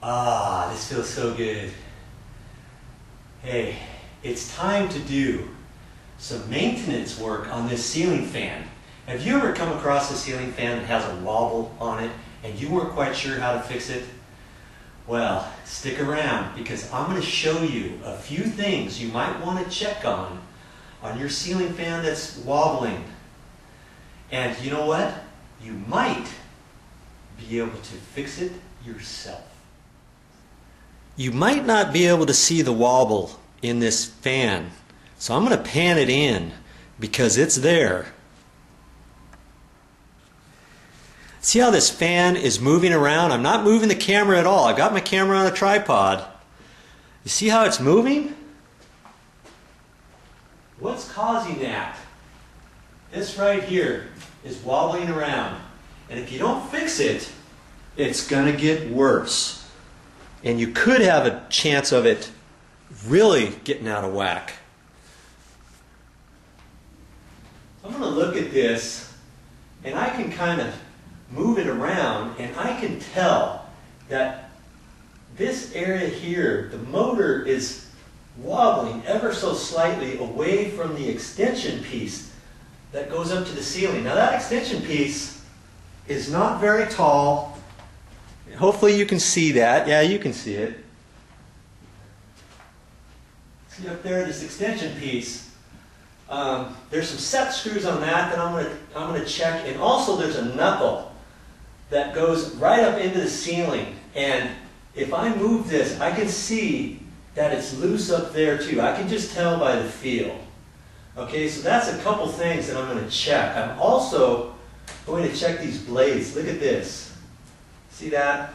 Ah, this feels so good. Hey, it's time to do some maintenance work on this ceiling fan. Have you ever come across a ceiling fan that has a wobble on it and you weren't quite sure how to fix it? Well, stick around because I'm going to show you a few things you might want to check on your ceiling fan that's wobbling. And you know what? You might be able to fix it yourself. You might not be able to see the wobble in this fan, so I'm going to pan it in because it's there. See how this fan is moving around? I'm not moving the camera at all. I've got my camera on a tripod. You see how it's moving? What's causing that? This right here is wobbling around. And if you don't fix it, it's going to get worse. And you could have a chance of it really getting out of whack. I'm going to look at this and I can kind of move it around and I can tell that this area here, the motor is wobbling ever so slightly away from the extension piece that goes up to the ceiling. Now that extension piece is not very tall. Hopefully you can see that. Yeah, you can see it. See up there, this extension piece. There's some set screws on that I'm going to check, and also there's a knuckle that goes right up into the ceiling. And if I move this, I can see that it's loose up there too. I can just tell by the feel. Okay, so that's a couple things that I'm going to check. I'm also going to check these blades. Look at this. See that?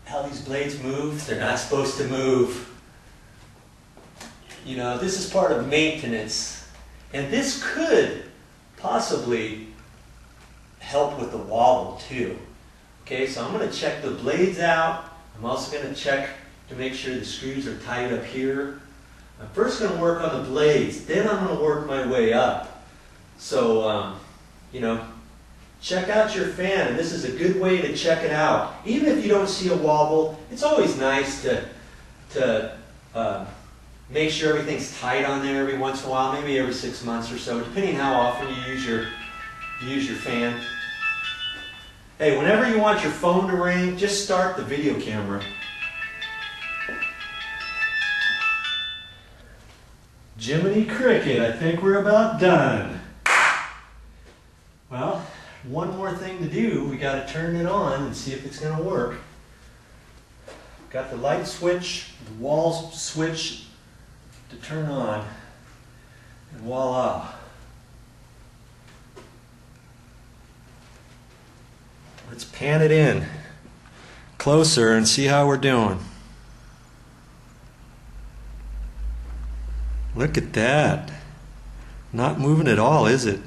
How these blades move? They're not supposed to move. You know, this is part of maintenance. And this could possibly help with the wobble too. Okay, so I'm going to check the blades out. I'm also going to check to make sure the screws are tight up here. I'm first going to work on the blades, then I'm going to work my way up. So, you know, check out your fan, and this is a good way to check it out. Even if you don't see a wobble, it's always nice to make sure everything's tight on there every once in a while, maybe every 6 months or so, depending how often you use your fan. Hey, whenever you want your phone to ring, just start the video camera. Jiminy Cricket, I think we're about done. Well, one more thing to do. We got to turn it on and see if it's going to work. Got the light switch, the wall switch to turn on, and voila. Let's pan it in closer and see how we're doing. Look at that. Not moving at all, is it?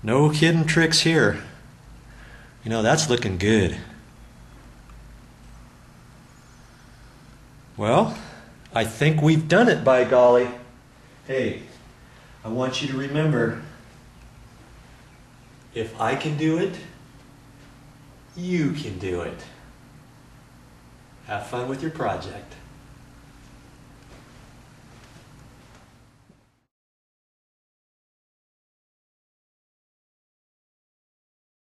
No hidden tricks here. You know, that's looking good. Well, I think we've done it, by golly. Hey, I want you to remember, if I can do it, you can do it. Have fun with your project.